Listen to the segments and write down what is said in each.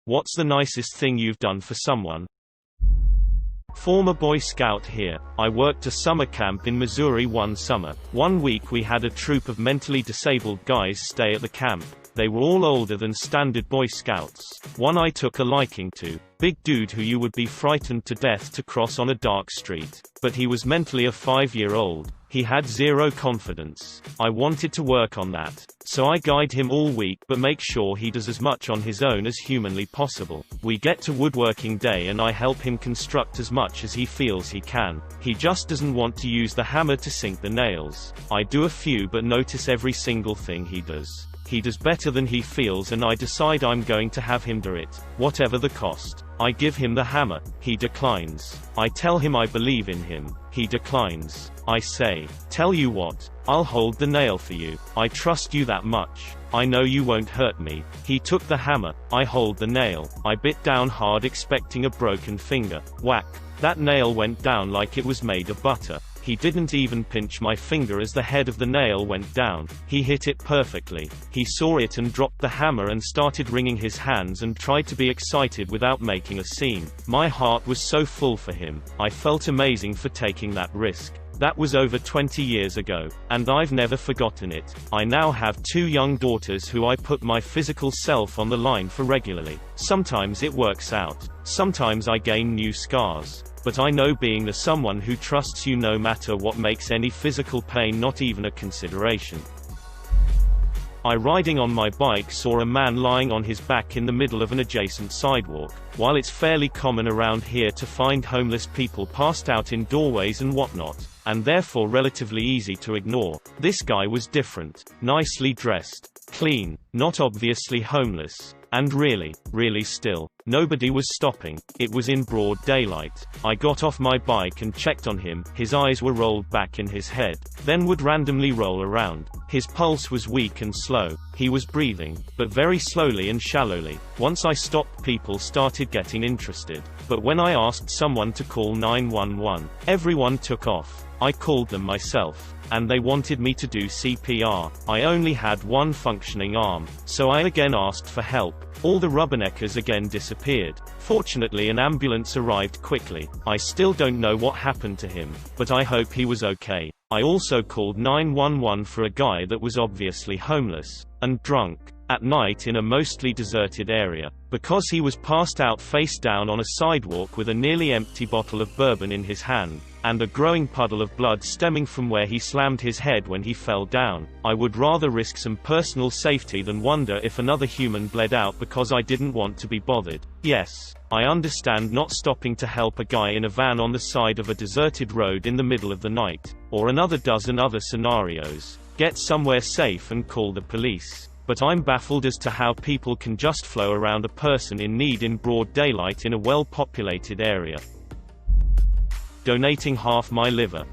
What's the nicest thing you've done for someone? Former Boy Scout here. I worked a summer camp in Missouri one summer. One week we had a troop of mentally disabled guys stay at the camp. They were all older than standard Boy Scouts. One I took a liking to. Big dude who you would be frightened to death to cross on a dark street. But he was mentally a 5-year-old. He had zero confidence. I wanted to work on that. So I guide him all week but make sure he does as much on his own as humanly possible. We get to woodworking day and I help him construct as much as he feels he can. He just doesn't want to use the hammer to sink the nails. I do a few but notice every single thing he does. He does better than he feels and I decide I'm going to have him do it, whatever the cost. I give him the hammer. He declines. I tell him I believe in him. He declines. I say, tell you what, I'll hold the nail for you. I trust you that much. I know you won't hurt me. He took the hammer. I hold the nail. I bit down hard expecting a broken finger. Whack. That nail went down like it was made of butter. He didn't even pinch my finger as the head of the nail went down. He hit it perfectly. He saw it and dropped the hammer and started wringing his hands and tried to be excited without making a scene. My heart was so full for him. I felt amazing for taking that risk. That was over 20 years ago, and I've never forgotten it. I now have 2 young daughters who I put my physical self on the line for regularly. Sometimes it works out. Sometimes I gain new scars. But I know being the someone who trusts you no matter what makes any physical pain not even a consideration. I riding on my bike saw a man lying on his back in the middle of an adjacent sidewalk. While it's fairly common around here to find homeless people passed out in doorways and whatnot, and therefore relatively easy to ignore, this guy was different. Nicely dressed. Clean. Not obviously homeless. And really still. Nobody was stopping. It was in broad daylight. I got off my bike and checked on him. His eyes were rolled back in his head, then would randomly roll around. His pulse was weak and slow. He was breathing, but very slowly and shallowly. Once I stopped, people started getting interested. But when I asked someone to call 911, everyone took off. I called them myself, and they wanted me to do CPR. I only had one functioning arm, so I again asked for help. All the rubberneckers again disappeared. Fortunately, an ambulance arrived quickly. I still don't know what happened to him, but I hope he was okay. I also called 911 for a guy that was obviously homeless and drunk at night in a mostly deserted area, because he was passed out face down on a sidewalk with a nearly empty bottle of bourbon in his hand, and a growing puddle of blood stemming from where he slammed his head when he fell down. I would rather risk some personal safety than wonder if another human bled out because I didn't want to be bothered. Yes, I understand not stopping to help a guy in a van on the side of a deserted road in the middle of the night, or another dozen other scenarios. Get somewhere safe and call the police. But I'm baffled as to how people can just flow around a person in need in broad daylight in a well-populated area. Donating half my liver.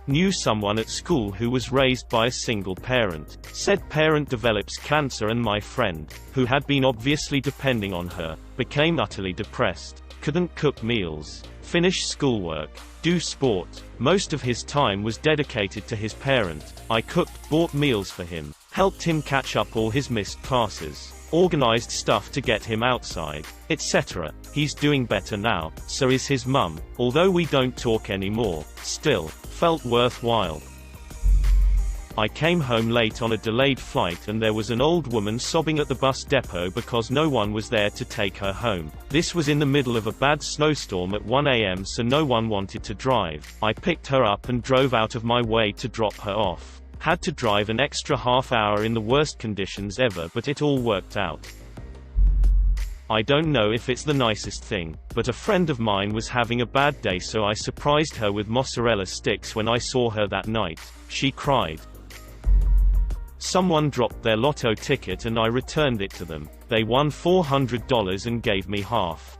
Knew someone at school who was raised by a single parent. Said parent develops cancer and my friend, who had been obviously depending on her, became utterly depressed. Couldn't cook meals, finish schoolwork, do sport. Most of his time was dedicated to his parent. I cooked, bought meals for him, helped him catch up all his missed classes, organized stuff to get him outside, etc. He's doing better now, so is his mum. Although we don't talk anymore, still, felt worthwhile. I came home late on a delayed flight and there was an old woman sobbing at the bus depot because no one was there to take her home. This was in the middle of a bad snowstorm at 1 a.m. so no one wanted to drive. I picked her up and drove out of my way to drop her off. Had to drive an extra half hour in the worst conditions ever, but it all worked out. I don't know if it's the nicest thing, but a friend of mine was having a bad day so I surprised her with mozzarella sticks when I saw her that night. She cried. Someone dropped their lotto ticket and I returned it to them. They won $400 and gave me half.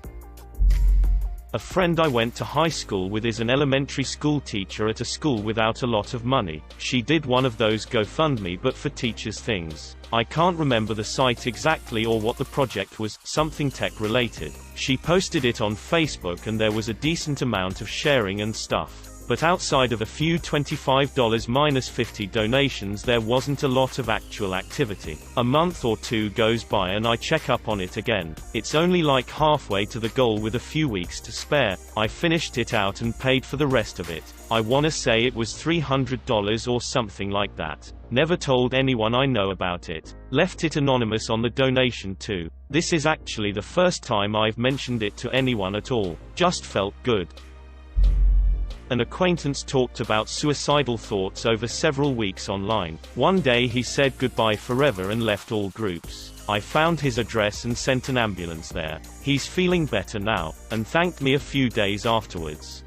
A friend I went to high school with is an elementary school teacher at a school without a lot of money. She did one of those GoFundMe but for teachers things. I can't remember the site exactly or what the project was, something tech related. She posted it on Facebook and there was a decent amount of sharing and stuff. But outside of a few $25 minus 50 donations, there wasn't a lot of actual activity. A month or two goes by and I check up on it again. It's only like halfway to the goal with a few weeks to spare. I finished it out and paid for the rest of it. I wanna say it was $300 or something like that. Never told anyone I know about it. Left it anonymous on the donation too. This is actually the first time I've mentioned it to anyone at all. Just felt good. An acquaintance talked about suicidal thoughts over several weeks online. One day he said goodbye forever and left all groups. I found his address and sent an ambulance there. He's feeling better now, and thanked me a few days afterwards.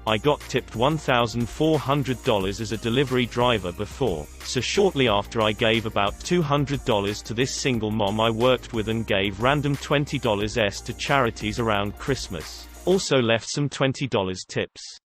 I got tipped $1,400 as a delivery driver before, so shortly after I gave about $200 to this single mom I worked with and gave random $20s to charities around Christmas. Also left some $20 tips.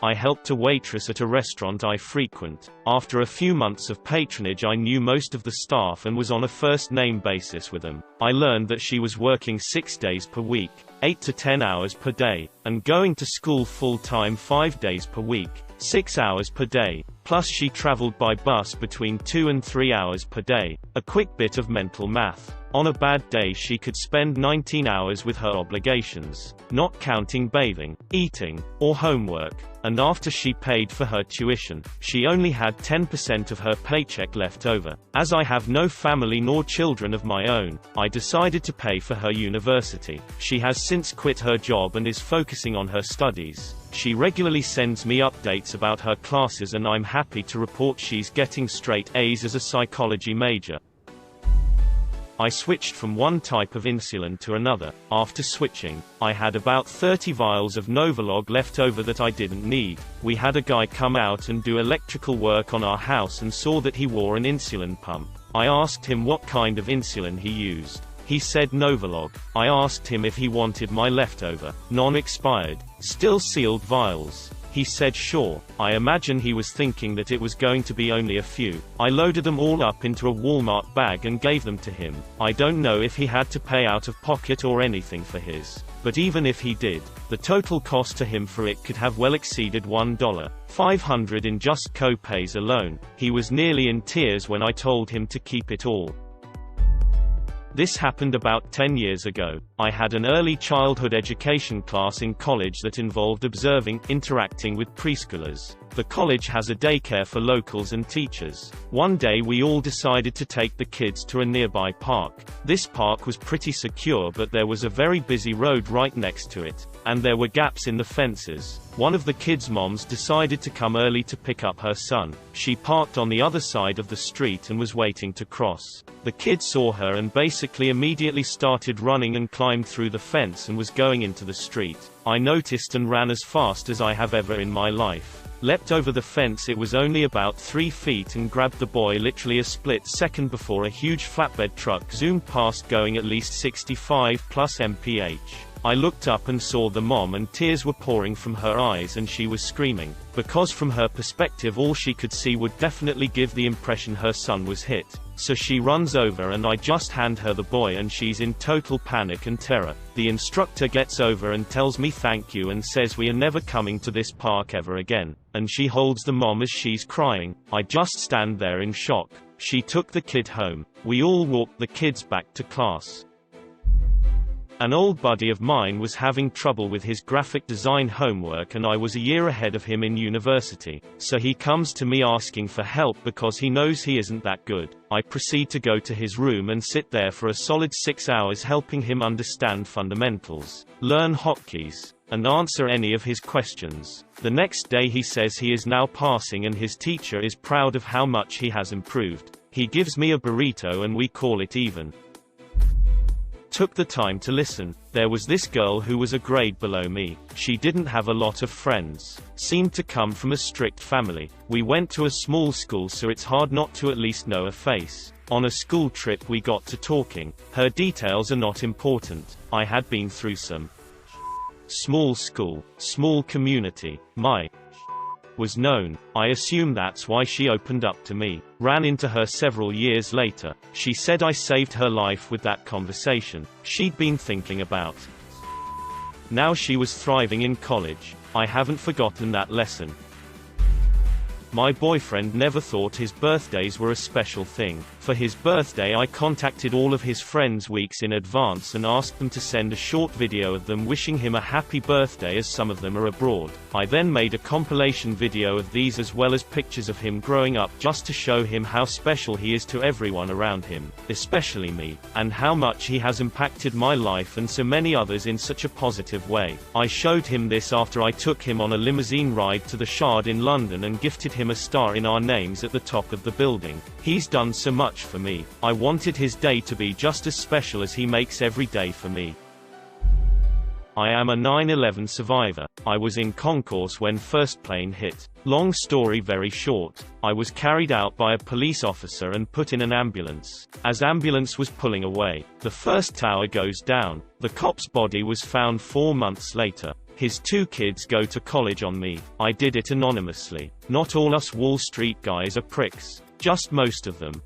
I helped a waitress at a restaurant I frequent. After a few months of patronage, I knew most of the staff and was on a first-name basis with them. I learned that she was working 6 days per week, 8 to 10 hours per day, and going to school full-time 5 days per week, 6 hours per day. Plus she traveled by bus between 2 and 3 hours per day. A quick bit of mental math. On a bad day she could spend 19 hours with her obligations, not counting bathing, eating, or homework. And after she paid for her tuition, she only had 10% of her paycheck left over. As I have no family nor children of my own, I decided to pay for her university. She has since quit her job and is focusing on her studies. She regularly sends me updates about her classes and I'm happy to report she's getting straight A's as a psychology major. I switched from one type of insulin to another. After switching, I had about 30 vials of Novolog left over that I didn't need. We had a guy come out and do electrical work on our house and saw that he wore an insulin pump. I asked him what kind of insulin he used. He said Novolog. I asked him if he wanted my leftover, non-expired, still sealed vials. He said sure. I imagine he was thinking that it was going to be only a few. I loaded them all up into a Walmart bag and gave them to him. I don't know if he had to pay out of pocket or anything for his. But even if he did, the total cost to him for it could have well exceeded $1.500 in just co-pays alone. He was nearly in tears when I told him to keep it all. This happened about 10 years ago. I had an early childhood education class in college that involved interacting with preschoolers. The college has a daycare for locals and teachers. One day we all decided to take the kids to a nearby park. This park was pretty secure, but there was a very busy road right next to it, and there were gaps in the fences. One of the kids' moms decided to come early to pick up her son. She parked on the other side of the street and was waiting to cross. The kid saw her and basically immediately started running and climbed through the fence and was going into the street. I noticed and ran as fast as I have ever in my life. Leapt over the fence. It was only about 3 feet and grabbed the boy literally a split second before a huge flatbed truck zoomed past going at least 65 plus mph. I looked up and saw the mom and tears were pouring from her eyes and she was screaming, because from her perspective all she could see would definitely give the impression her son was hit. So she runs over and I just hand her the boy and she's in total panic and terror. The instructor gets over and tells me thank you and says we are never coming to this park ever again. And she holds the mom as she's crying. I just stand there in shock. She took the kid home. We all walked the kids back to class. An old buddy of mine was having trouble with his graphic design homework and I was a year ahead of him in university, so he comes to me asking for help because he knows he isn't that good. I proceed to go to his room and sit there for a solid 6 hours helping him understand fundamentals, learn hotkeys, and answer any of his questions. The next day he says he is now passing and his teacher is proud of how much he has improved. He gives me a burrito and we call it even. Took the time to listen. There was this girl who was a grade below me. She didn't have a lot of friends. Seemed to come from a strict family. We went to a small school so it's hard not to at least know a face. On a school trip we got to talking. Her details are not important. I had been through some. Small school, small community. My was known. I assume that's why she opened up to me. Ran into her several years later. She said I saved her life with that conversation. She'd been thinking about Now she was thriving in college. I haven't forgotten that lesson. My boyfriend never thought his birthdays were a special thing. For his birthday I contacted all of his friends weeks in advance and asked them to send a short video of them wishing him a happy birthday, as some of them are abroad. I then made a compilation video of these as well as pictures of him growing up, just to show him how special he is to everyone around him, especially me, and how much he has impacted my life and so many others in such a positive way. I showed him this after I took him on a limousine ride to the Shard in London and gifted him a star in our names at the top of the building. He's done so much for me. I wanted his day to be just as special as he makes every day for me. I am a 9/11 survivor. I was in concourse when first plane hit. Long story very short, I was carried out by a police officer and put in an ambulance. As ambulance was pulling away, the first tower goes down. The cop's body was found 4 months later. His 2 kids go to college on me. I did it anonymously. Not all us Wall Street guys are pricks. Just most of them.